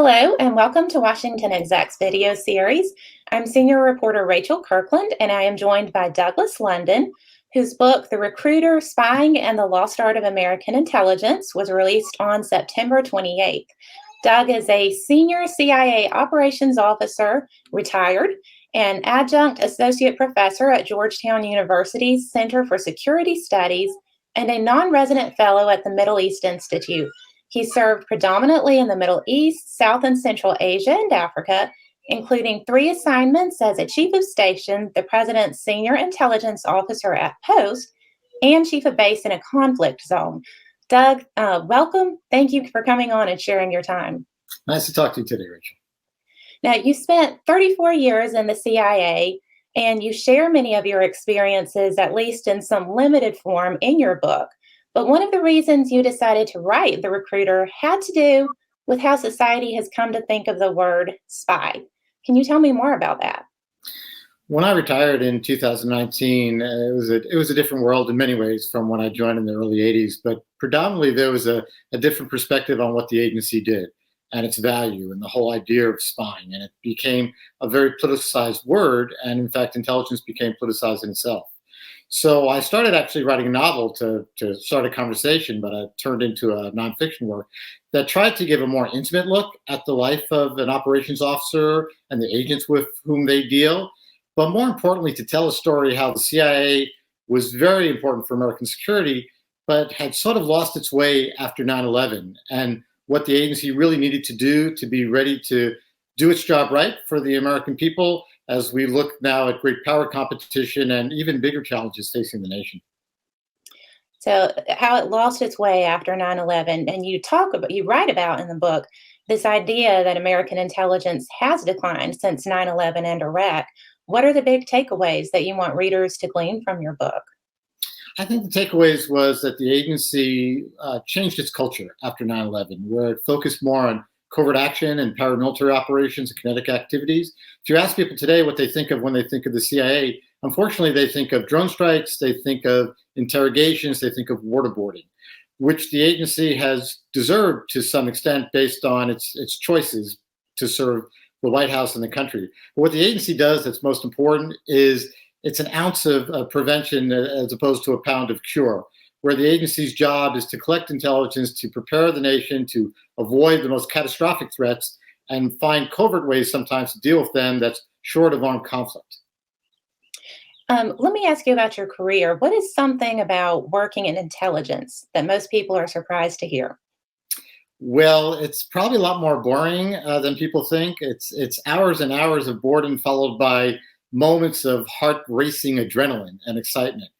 Hello and welcome to WashingtonExec's video series. I'm senior reporter Rachel Kirkland and I am joined by Douglas London, whose book, The Recruiter, Spying and the Lost Art of American Intelligence, was released on September 28th. Doug is a senior CIA operations officer, retired, and adjunct associate professor at Georgetown University's Center for Security Studies and a non-resident fellow at the Middle East Institute. He served predominantly in the Middle East, South and Central Asia, and Africa, including 3 assignments as a chief of station, the president's senior intelligence officer at post, and chief of base in a conflict zone. Doug, welcome. Thank you for coming on and sharing your time. Nice to talk to you today, Rachel. Now, you spent 34 years in the CIA, and you share many of your experiences, at least in some limited form, in your book. But one of the reasons you decided to write The Recruiter had to do with how society has come to think of the word spy. Can you tell me more about that? When I retired in 2019, it was a different world in many ways from when I joined in the early 80s, but predominantly there was a different perspective on what the agency did and its value and the whole idea of spying. And it became a very politicized word, and in fact, intelligence became politicized in itself. So I started actually writing a novel to start a conversation, but it turned into a nonfiction work that tried to give a more intimate look at the life of an operations officer and the agents with whom they deal, but more importantly, to tell a story how the CIA was very important for American security, but had sort of lost its way after 9/11, and what the agency really needed to do to be ready to do its job right for the American people as we look now at great power competition and even bigger challenges facing the nation. So, how it lost its way after 9/11, and you write about in the book this idea that American intelligence has declined since 9/11 and Iraq. What are the big takeaways that you want readers to glean from your book? I think the takeaways was that the agency changed its culture after 9/11, where it focused more on covert action and paramilitary operations and kinetic activities. If you ask people today what they think of when they think of the CIA, unfortunately, they think of drone strikes, they think of interrogations, they think of waterboarding, which the agency has deserved to some extent based on its choices to serve the White House and the country. But what the agency does that's most important is it's an ounce of prevention as opposed to a pound of cure, where the agency's job is to collect intelligence, to prepare the nation, to avoid the most catastrophic threats, and find covert ways sometimes to deal with them that's short of armed conflict. Let me ask you about your career. What is something about working in intelligence that most people are surprised to hear? Well, it's probably a lot more boring than people think. It's hours and hours of boredom followed by moments of heart-racing adrenaline and excitement.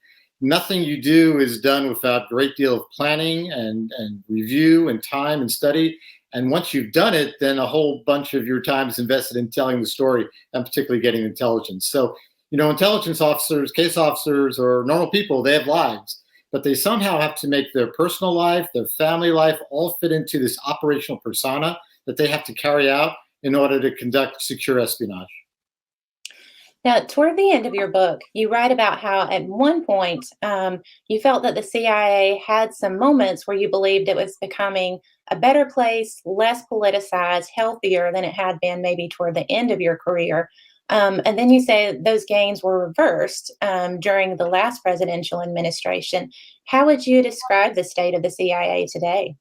Nothing you do is done without a great deal of planning and review and time and study. And once you've done it, then a whole bunch of your time is invested in telling the story and particularly getting intelligence. So, intelligence officers, case officers, or normal people, they have lives, but they somehow have to make their personal life, their family life, all fit into this operational persona that they have to carry out in order to conduct secure espionage. Now, toward the end of your book, you write about how at one point you felt that the CIA had some moments where you believed it was becoming a better place, less politicized, healthier than it had been maybe toward the end of your career. And then you say those gains were reversed during the last presidential administration. How would you describe the state of the CIA today?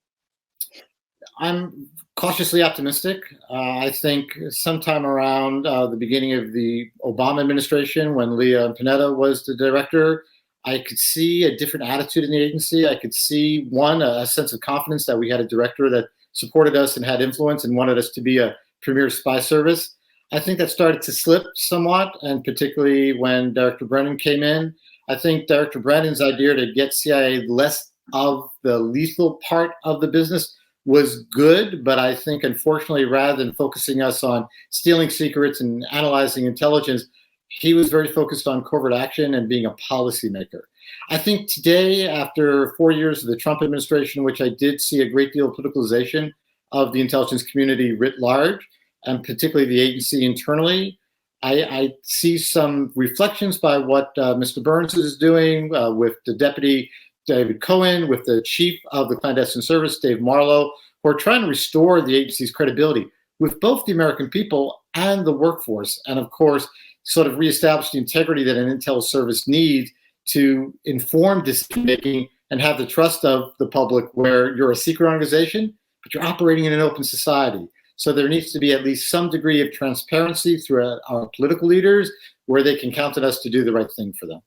I'm cautiously optimistic. I think sometime around the beginning of the Obama administration, when Leah Panetta was the director, I could see a different attitude in the agency. I could see, one, a sense of confidence that we had a director that supported us and had influence and wanted us to be a premier spy service. I think that started to slip somewhat, and particularly when Director Brennan came in. I think Director Brennan's idea to get CIA less of the lethal part of the business was good, but I think, unfortunately, rather than focusing us on stealing secrets and analyzing intelligence, he was very focused on covert action and being a policymaker. I think today, after 4 years of the Trump administration, in which I did see a great deal of politicalization of the intelligence community writ large, and particularly the agency internally, I see some reflections by what Mr. Burns is doing with the Deputy David Cohen, with the Chief of the Clandestine Service, Dave Marlowe, who are trying to restore the agency's credibility. with both the American people and the workforce, and of course, sort of reestablish the integrity that an intel service needs to inform decision making and have the trust of the public, where you're a secret organization, but you're operating in an open society. So there needs to be at least some degree of transparency through our political leaders, where they can count on us to do the right thing for them.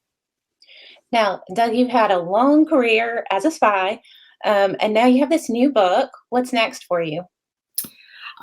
Now, Doug, you've had a long career as a spy, and now you have this new book. What's next for you?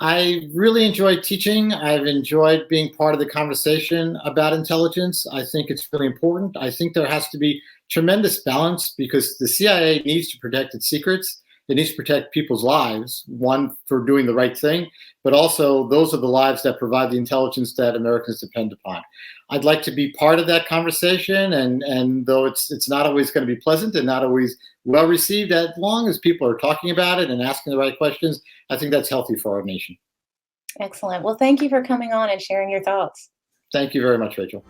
I really enjoyed teaching. I've enjoyed being part of the conversation about intelligence. I think it's really important. I think there has to be tremendous balance, because the CIA needs to protect its secrets. It needs to protect people's lives, one, for doing the right thing, but also those are the lives that provide the intelligence that Americans depend upon. I'd like to be part of that conversation, and though it's not always going to be pleasant and not always well received, as long as people are talking about it and asking the right questions, I think that's healthy for our nation. Excellent. Well, thank you for coming on and sharing your thoughts. Thank you very much, Rachel.